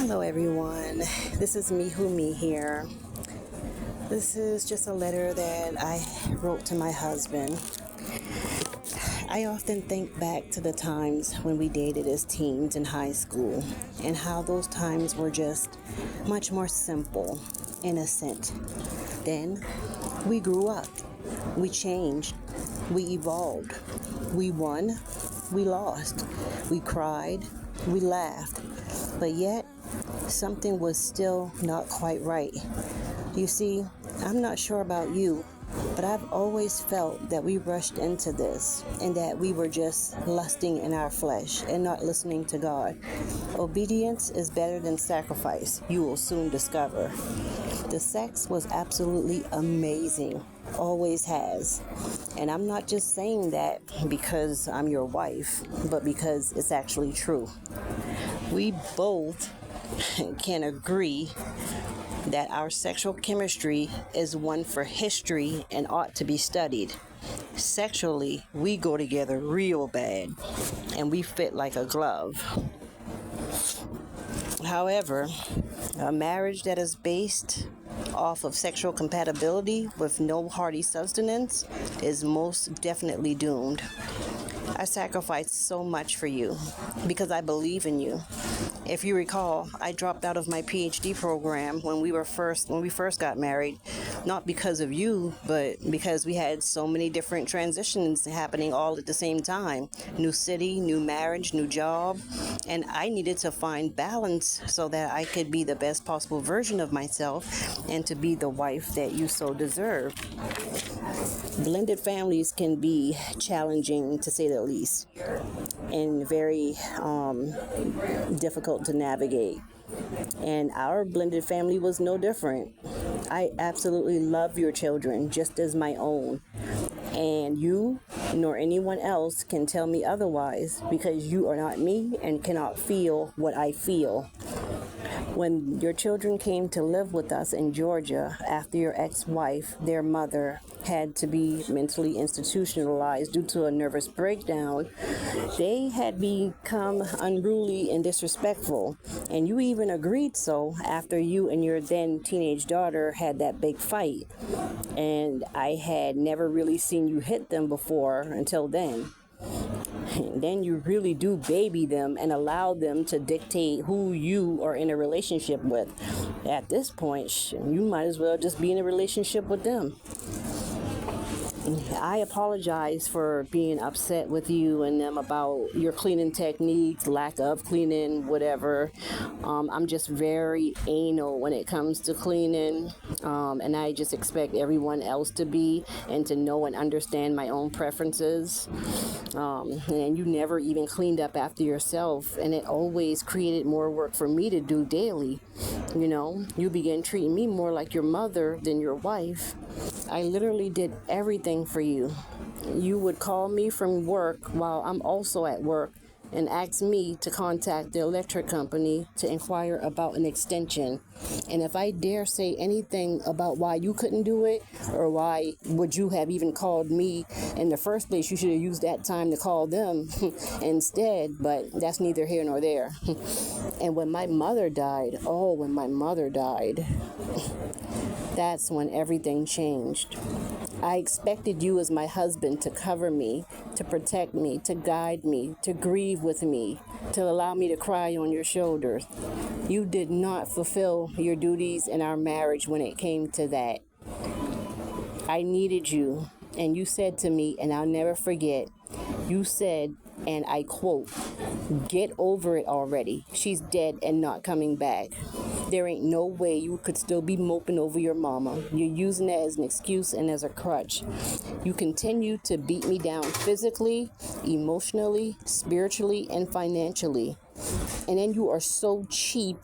Hello everyone, this is me here. This is just a letter that I wrote to my husband. I often think back to the times when we dated as teens in high school and how those times were just much more simple, innocent. Then we grew up, we changed, we evolved, we won, we lost, we cried, we laughed, but yet something was still not quite right. You see, I'm not sure about you, but I've always felt that we rushed into this and that we were just lusting in our flesh and not listening to God. Obedience is better than sacrifice, you will soon discover. The sex was absolutely amazing, always has. And I'm not just saying that because I'm your wife, but because it's actually true. We both can agree that our sexual chemistry is one for history and ought to be studied. Sexually, we go together real bad, and we fit like a glove. However, a marriage that is based off of sexual compatibility with no hearty sustenance is most definitely doomed. I sacrificed so much for you because I believe in you. If you recall, I dropped out of my PhD program when we first got married, not because of you, but because we had so many different transitions happening all at the same time. New city, new marriage, new job, and I needed to find balance so that I could be the best possible version of myself and to be the wife that you so deserve. Blended families can be challenging, to say the least, and very difficult to navigate. And our blended family was no different. I absolutely love your children just as my own. And you nor anyone else can tell me otherwise because you are not me and cannot feel what I feel. When your children came to live with us in Georgia after your ex-wife, their mother, had to be mentally institutionalized due to a nervous breakdown, they had become unruly and disrespectful. And you even agreed so after you and your then teenage daughter had that big fight. And I had never really seen you hit them before until then. And then you really do baby them and allow them to dictate who you are in a relationship with. At this point, you might as well just be in a relationship with them. I apologize for being upset with you and them about your cleaning techniques, lack of cleaning, whatever. I'm just very anal when it comes to cleaning, and I just expect everyone else to be and to know and understand my own preferences. And you never even cleaned up after yourself, and it always created more work for me to do daily. You know, you began treating me more like your mother than your wife. I literally did everything for you. You would call me from work while I'm also at work and ask me to contact the electric company to inquire about an extension. And if I dare say anything about why you couldn't do it or why would you have even called me in the first place, you should have used that time to call them instead, but that's neither here nor there. And when my mother died, that's when everything changed. I expected you as my husband to cover me, to protect me, to guide me, to grieve with me, to allow me to cry on your shoulders. You did not fulfill your duties in our marriage when it came to that. I needed you, and you said to me, and I'll never forget, you said, and I quote, "Get over it already. She's dead and not coming back." There ain't no way you could still be moping over your mama. You're using that as an excuse and as a crutch. You continue to beat me down physically, emotionally, spiritually, and financially. And then you are so cheap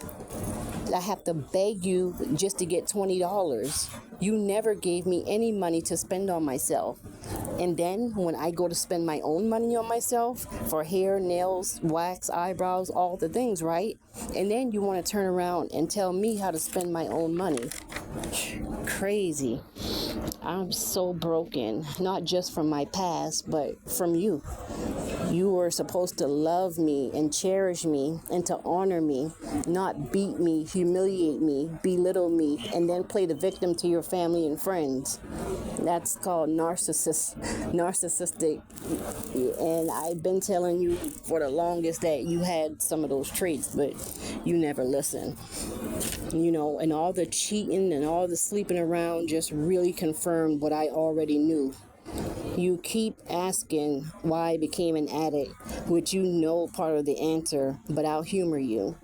I have to beg you just to get $20. You never gave me any money to spend on myself. And then when I go to spend my own money on myself for hair, nails, wax, eyebrows, all the things, right? And then you want to turn around and tell me how to spend my own money. Crazy. I'm so broken, not just from my past, but from you. You were supposed to love me and cherish me and to honor me, not beat me, humiliate me, belittle me, and then play the victim to your family and friends. That's called narcissistic. And I've been telling you for the longest that you had some of those traits, but you never listen. And all the cheating and all the sleeping around just really confirmed what I already knew. You keep asking why I became an addict, which you know part of the answer, but I'll humor you.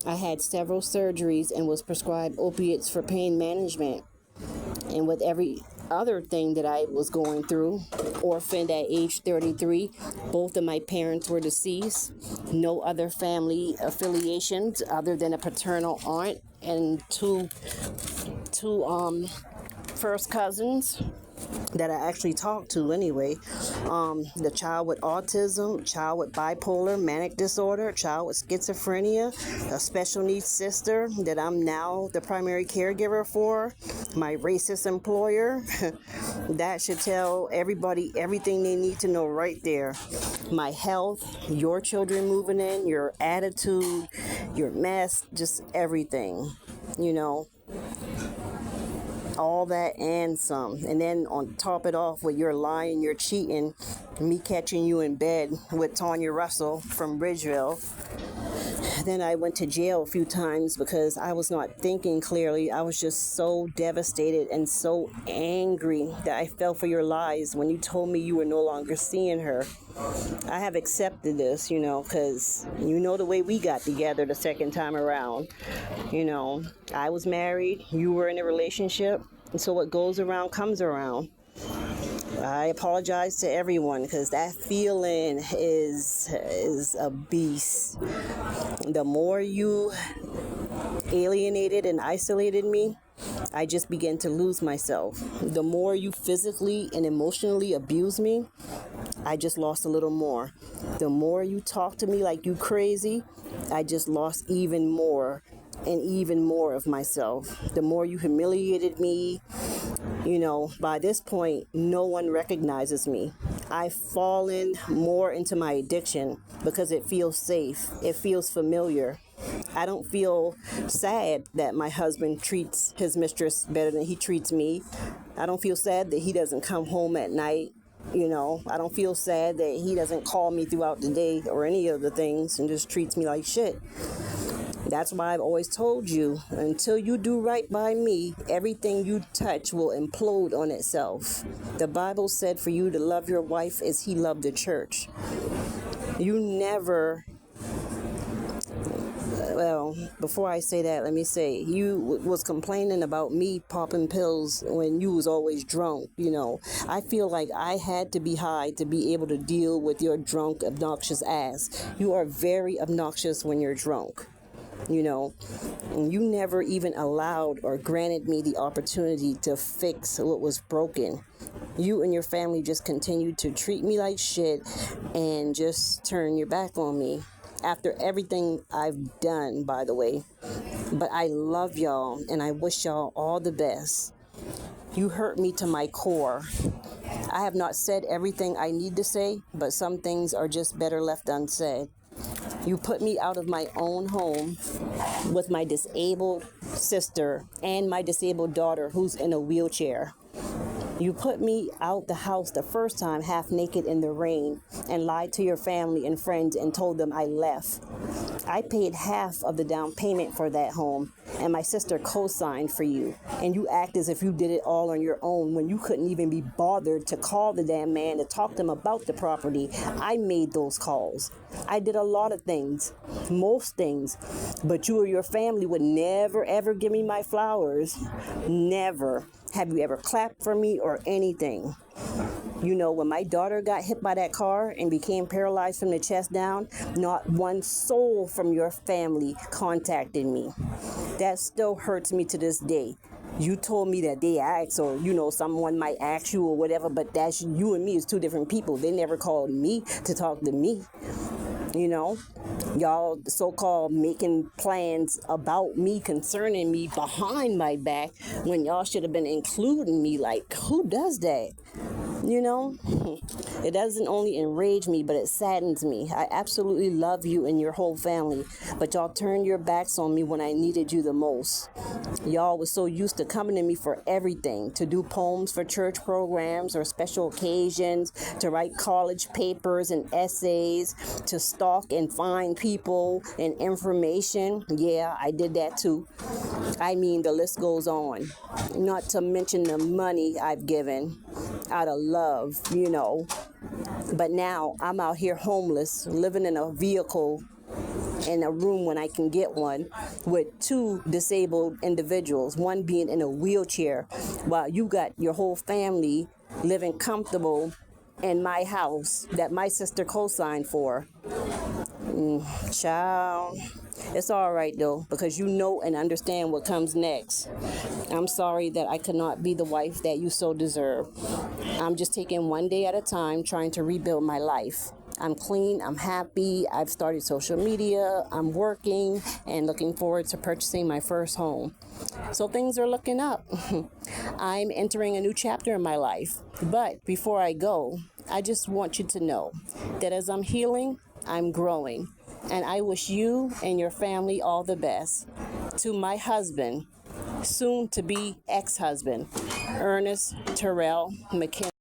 I had several surgeries and was prescribed opiates for pain management. And with every other thing that I was going through, orphaned at age 33, both of my parents were deceased, no other family affiliations other than a paternal aunt and two first cousins that I actually talked to anyway. The child with autism, child with bipolar, manic disorder, child with schizophrenia, a special needs sister that I'm now the primary caregiver for, my racist employer. That should tell everybody everything they need to know right there. My health, your children moving in, your attitude, your mess, just everything, all that and some. And then on top it off with your lying, your cheating, me catching you in bed with Tanya Russell from Bridgeville. Then I went to jail a few times because I was not thinking clearly. I was just so devastated and so angry that I fell for your lies when you told me you were no longer seeing her. I have accepted this, because the way we got together the second time around. I was married, you were in a relationship, and so what goes around comes around. I apologize to everyone because that feeling is a beast. The more you alienated and isolated me, I just began to lose myself. The more you physically and emotionally abused me, I just lost a little more. The more you talked to me like you crazy, I just lost even more and even more of myself. The more you humiliated me, by this point, no one recognizes me. I've fallen more into my addiction because it feels safe. It feels familiar. I don't feel sad that my husband treats his mistress better than he treats me. I don't feel sad that he doesn't come home at night. I don't feel sad that he doesn't call me throughout the day or any of the things and just treats me like shit. That's why I've always told you, until you do right by me, everything you touch will implode on itself. The Bible said for you to love your wife as he loved the church. You never... Well, before I say that, let me say, you was complaining about me popping pills when you was always drunk, I feel like I had to be high to be able to deal with your drunk, obnoxious ass. You are very obnoxious when you're drunk. And you never even allowed or granted me the opportunity to fix what was broken. You and your family just continued to treat me like shit and just turn your back on me. After everything I've done, by the way. But I love y'all and I wish y'all all the best. You hurt me to my core. I have not said everything I need to say, but some things are just better left unsaid. You put me out of my own home with my disabled sister and my disabled daughter who's in a wheelchair. You put me out the house the first time half naked in the rain and lied to your family and friends and told them I left. I paid half of the down payment for that home and my sister co-signed for you. And you act as if you did it all on your own when you couldn't even be bothered to call the damn man to talk to him about the property. I made those calls. I did a lot of things, most things, but you or your family would never ever give me my flowers. Never. Have you ever clapped for me or anything? When my daughter got hit by that car and became paralyzed from the chest down, not one soul from your family contacted me. That still hurts me to this day. You told me that they asked or, someone might ask you or whatever, but that's you and me is two different people. They never called me to talk to me. Y'all so-called making plans about me, concerning me behind my back when y'all should have been including me. Like, who does that? You know, it doesn't only enrage me, but it saddens me. I absolutely love you and your whole family, but y'all turned your backs on me when I needed you the most. Y'all was so used to coming to me for everything, to do poems for church programs or special occasions, to write college papers and essays, to stalk and find people and information. Yeah, I did that too. I mean, the list goes on. Not to mention the money I've given out of love, you know. But now I'm out here homeless, living in a vehicle in a room when I can get one with two disabled individuals, one being in a wheelchair, while you got your whole family living comfortable in my house that my sister co-signed for. Child, it's all right though, because you know and understand what comes next. I'm sorry that I could not be the wife that you so deserve. I'm just taking one day at a time, trying to rebuild my life. I'm clean, I'm happy, I've started social media, I'm working, and looking forward to purchasing my first home. So things are looking up. I'm entering a new chapter in my life. But before I go, I just want you to know that as I'm healing, I'm growing. And I wish you and your family all the best. To my husband, soon to be ex-husband, Ernest Terrell McKinley.